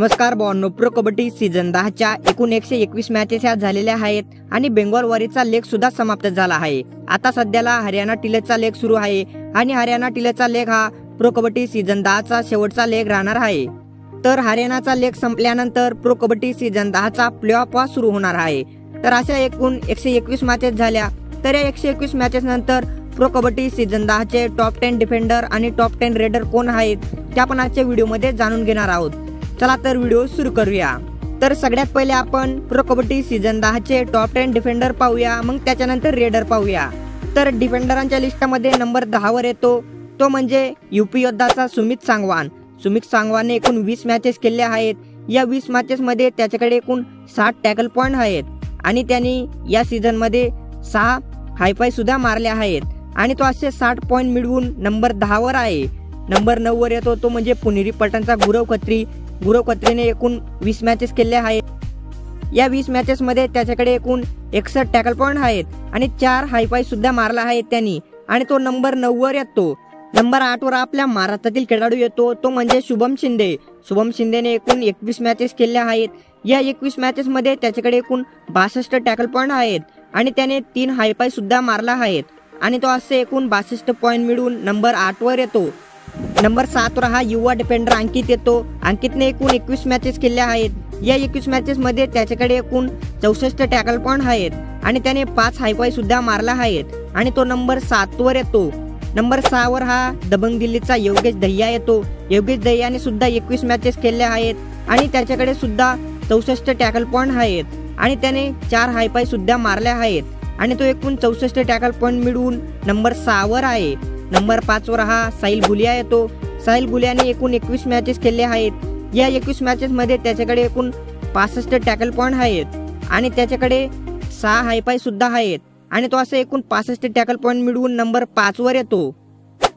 नमस्कार भावांनो, pro kabaddi season 10च्या एकूण 121 मॅचेस ह्या झालेल्या आहेत आणि बेंगॉल वॉरियर्सचा लेग सुद्धा समाप्त झाला आहे। आता सध्याला हरियाणा टिलरचा लेग सुरू आहे आणि हरियाणा टिलरचा लेग हा प्रो कबड्डी सीझन 10चा शेवटचा लेग राहणार आहे। तर हरियाणाचा लेग संपल्यानंतर प्रो कबड्डी सीझन 10चा प्लेऑफ सुरू होणार आहे। तर अशा एकूण 121 मॅचेस झाल्या। तर या 121 मॅचेस नंतर प्रो कबड्डी सीझन 10चे टॉप 10 डिफेंडर आणि टॉप 10 रेडर कोण आहेत ते आपण आजच्या व्हिडिओमध्ये जाणून घेणार आहोत। चला तर व्हिडिओ सुरू करूया। तर सगळ्यात पहिले आपण प्रो कबड्डी सीझन 10चे टॉप 10 डिफेंडर पाहूया, मग त्याच्यानंतर रेडर पाहूया। तर डिफेंडरांच्या लिस्टमध्ये नंबर 10 वर येतो तो म्हणजे यूपी योद्धाचा सुमित सांगवान। सुमित सांगवानने एकूण 20 मॅचेस केल्या आहेत। या 20 मॅचेस मध्ये त्याच्याकडे एकूण 60 टॅकल पॉइंट आहेत आणि त्यांनी या सीझन मध्ये 6 हायफाय सुद्धा मारले आहेत आणि तो असे 60 पॉइंट मिळवून नंबर 10 वर आहे। नंबर 9 वर येतो तो म्हणजे पुणेरी पलटणचा गुरव खत्री। गुरव खत्रीने एकूण 20 मॅचेस केल्या आहेत। या 20 मॅचेस मध्ये त्याच्याकडे एकूण 61 टॅकल पॉइंट आहेत आणि 4 हायफाय सुद्धा मारला आहेत त्यांनी आणि तो नंबर 9 वर येतो। नंबर 8 वर आपल्या महाराष्ट्रातील खेळाडू येतो तो म्हणजे शुभम शिंदे। शुभम शिंदेने एकूण 21 मॅचेस केल्या आहेत। या 21 मॅचेस मध्ये त्याच्याकडे एकूण 62 टॅकल पॉइंट आहेत आणि त्याने 3 हायफाय सुद्धा मारला आहेत आणि तो असे एकूण 62 पॉइंट मिळवून नंबर 8 वर येतो। नंबर 7 वर हा युवा डिफेंडर अंकित येतो। अंकितने एकूण 21 मॅचेस केल्या आहेत। या 21 मॅचेस मध्ये त्याच्याकडे एकूण 64 टॅकल पॉइंट आहेत आणि त्याने 5 हायफाय सुद्धा मारला आहेत आणि तो नंबर 7 वर येतो। नंबर 6 वर हा दबंग दिल्लीचा योगेश दहिया येतो। योगेश दहियाने सुद्धा 21 मॅचेस केल्या आहेत आणि त्याच्याकडे सुद्धा 64 टॅकल पॉइंट आहेत आणि त्याने 4 हायफाय सुद्धा मारल्या आहेत आणि तो एकूण 64 टॅकल पॉइंट मिळवून नंबर 6 वर आहे। नंबर 5 वर हा साहिल गुलिया येतो। साहिल गुलियाने एकूण 21 मॅचेस केले आहेत। या 21 मॅचेस मध्ये त्याच्याकडे एकूण 65 टॅकल पॉइंट आहेत आणि त्याच्याकडे 6 हायफाय सुद्धा आहेत आणि तो असे एकूण 65 टॅकल पॉइंट मिळवून नंबर 5 वर येतो।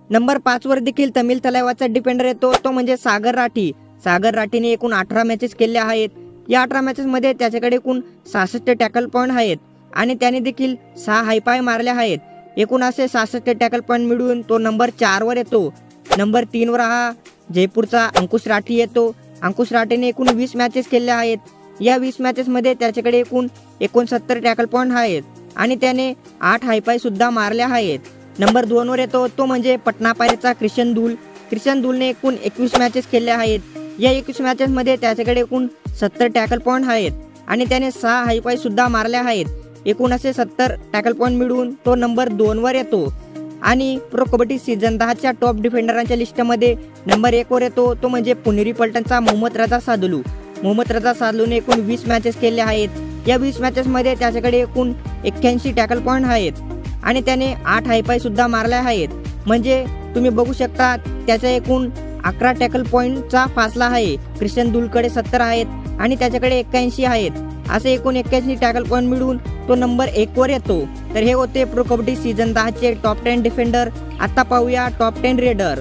नंबर 5 वर देखील तमिळ तलावाचा डिफेंडर येतो तो म्हणजे सागर राठी। सागर राठीने एकूण 18 मॅचेस केल्या आहेत। या 18 मॅचेस मध्ये त्याच्याकडे एकूण 66 टॅकल पॉइंट आहेत आणि त्याने देखील 6 हायफाय मारल्या आहेत। एकूण असे 66 टॅकल पॉइंट मिळवून तो नंबर 4 वर येतो। नंबर 3 वर हा जयपूरचा अंकुश राठी येतो। अंकुश राठीने एकूण 20 मॅचेस केल्या आहेत। या 20 मॅचेस मध्ये त्याच्याकडे एकूण 69 टॅकल पॉइंट आहेत आणि त्याने 8 हायफाय सुद्धा मारल्या आहेत। नंबर 2 वर येतो तो म्हणजे पटना पायरेटचा क्रिशन दूल। क्रिशन दूलने एकूण 21 मॅचेस केल्या आहेत। या 21 मॅचेस मध्ये त्याच्याकडे एकूण 70 टॅकल पॉइंट आहेत आणि त्याने 6 हायफाय सुद्धा मारल्या आहेत। एकूण असे 70 टॅकल पॉइंट मिळवून तो नंबर 2 वर येतो। आणि प्रो कबड्डी सीझन 10च्या टॉप डिफेंडरांच्या लिस्टमध्ये नंबर 1 वर येतो तो म्हणजे पुणेरी पलटणचा मोहम्मद रजा सादलू। मोहम्मद रजा सादलूने एकूण 20 मॅचेस केल्या आहेत। या 20 मॅचेस मध्ये त्याच्याकडे एकूण 81 टॅकल पॉइंट आहेत आणि त्याने 8 हायफाय सुद्धा मारल्या आहेत। म्हणजे तुम्ही बघू शकता त्याच्या एकूण 11 टॅकल पॉइंटचा फासला आहे। क्रिशन दूलकडे 70 आहेत आणि त्याच्याकडे 81 आहेत। असे एकूण 81 टॅकल पॉइंट मिळवून तो नंबर 1 वर येतो। तर हे होते प्रो कबड्डी सीझन 10चे टॉप 10 डिफेंडर। आता पाहूया टॉप 10 रेडर।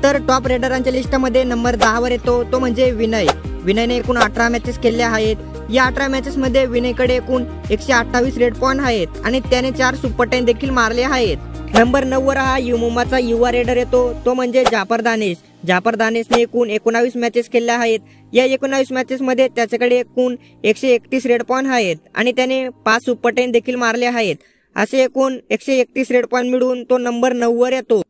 तर टॉप रेडरांच्या लिस्टमध्ये नंबर 10 वर येतो तो म्हणजे विनय। विनयने एकूण 18 मॅचेस केल्या आहेत। या 18 मॅचेस मध्ये विनयकडे एकूण 128 रेड पॉइंट आहेत आणि त्याने 4 सुपर 10 देखील मारले आहेत। नंबर 9 वर हा युमुमाचा युवा रेडर येतो तो म्हणजे जाफर दानिश। जाफर दानिशने एकूण 19 मॅचेस केल्या आहेत। या 19 मॅचेस मध्ये त्याच्याकडे एकूण 131 रेड पॉइंट आहेत आणि त्याने 5 सुपर 10 देखील मारले आहेत। असे एकूण 131 रेड पॉइंट मिळवून तो नंबर 9 वर येतो।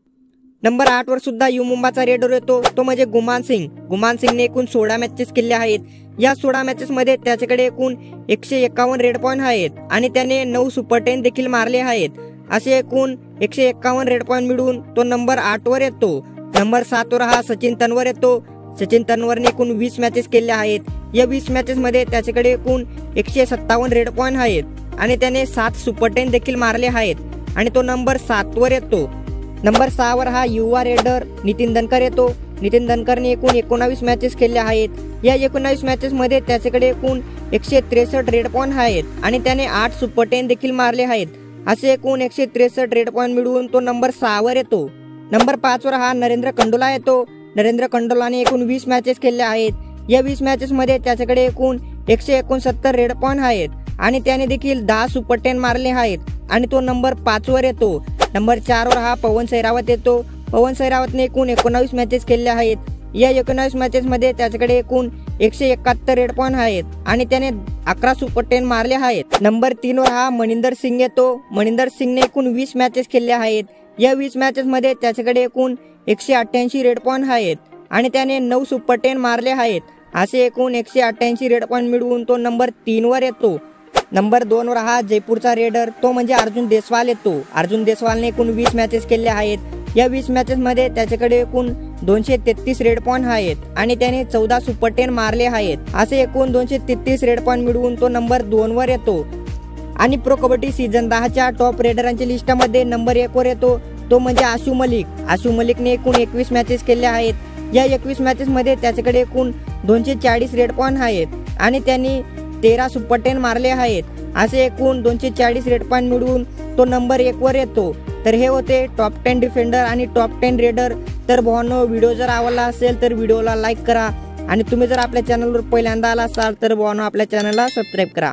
नंबर 8 वर सुद्धा युमुमाचा रेडर येतो तो म्हणजे गुमान सिंग। गुमान सिंगने एकूण 16 मॅचेस केल्या आहेत। या 16 मॅचेस मध्ये त्याच्याकडे एकूण 151 रेड पॉइंट आहेत आणि त्याने 9 सुपर 10 देखील मारले आहेत। असे एकूण 151 रेड पॉइंट मिळवून तो नंबर 8 वर येतो। नंबर 7 वर हा सचिन तन्वर येतो। सचिन तन्वरने एकूण 20 मॅचेस केल्या आहेत। या 20 मॅचेस मध्ये त्याच्याकडे एकूण 157 रेड पॉइंट आहेत आणि त्याने 7 सुपर 10 देखील मारले आहेत आणि तो नंबर 7 वर येतो। नंबर 6 वर हा युवा रेडर नितीन दनकर येतो। नितीन दनकरने एकूण 19 मॅचेस केल्या आहेत। या 19 मॅचेस मध्ये त्याच्याकडे एकूण 163 रेड पॉइंट आहेत आणि त्याने 8 सुपर 10 देखील मारले आहेत। असे एकूण 163 रेड पॉइंट मिळवून तो नंबर 6 वर येतो। नंबर 5 वर हा नरेंद्र कंडोला येतो। नरेंद्र कंडोलाने एकूण 20 मॅचेस केल्या आहेत। या 20 मॅचेस मध्ये त्याच्याकडे एकूण 169 रेड पॉइंट आहेत आणि त्याने देखील 10 सुपर 10 मारले आहेत आणि तो नंबर 5 वर येतो। नंबर 4 वर हा पवन सैरावत येतो। पवन सैरावतने एकूण 19 मॅचेस केल्या आहेत। या 19 मॅचेसमध्ये त्याच्याकडे एकूण 171 रेड पॉईंट आहेत आणि त्याने 11 सुपर 10 मारले आहेत। नंबर 3 वर हा मनिंदर सिंग येतो। मनिंदर सिंगने एकूण 20 मॅचेस खेळले आहेत। या 20 मॅचेसमध्ये त्याच्याकडे एकूण 188 रेड पॉईंट आहेत आणि त्याने 9 सुपर 10 मारले आहेत। असे एकूण 188 रेड पॉईंट मिळवून तो नंबर 3 वर येतो। नंबर 2 वर हा जयपूरचा रेडर तो म्हणजे अर्जुन देसवाल येतो। अर्जुन देसवालने एकूण 20 मॅचेस खेळले आहेत। या 20 मॅचेसमध्ये त्याच्याकडे एकूण 233 रेड पॉईंट आहेत आणि त्याने 14 सुपर 10 मारले आहेत। असे एकूण 233 रेड पॉईंट मिळवून तो नंबर 2 वर येतो। आणि प्रो कबड्डी सीझन 10च्या टॉप रेडरांच्या लिस्टमध्ये नंबर 1 वर येतो तो म्हणजे आशू मलिक। आशू मलिकने एकूण 21 मॅचेस खेळले आहेत। या 21 मॅचेसमध्ये त्याच्याकडे एकूण 240 रेड पॉईंट आहेत आणि त्यांनी 13 सुपर 10 मारले आहेत। असे एकूण 240 रेड पॉईंट मिळवून तो नंबर 1 वर येतो। तर हे होते टॉप 10 डिफेंडर आणि टॉप 10 रेडर। तर भावांनो, व्हिडिओ जर आवडला असेल तर व्हिडिओला लाईक करा आणि तुम्ही जर आपल्या चॅनलवर पहिल्यांदा आला असाल तर भावांनो आपल्या चॅनलला सबस्क्राईब करा।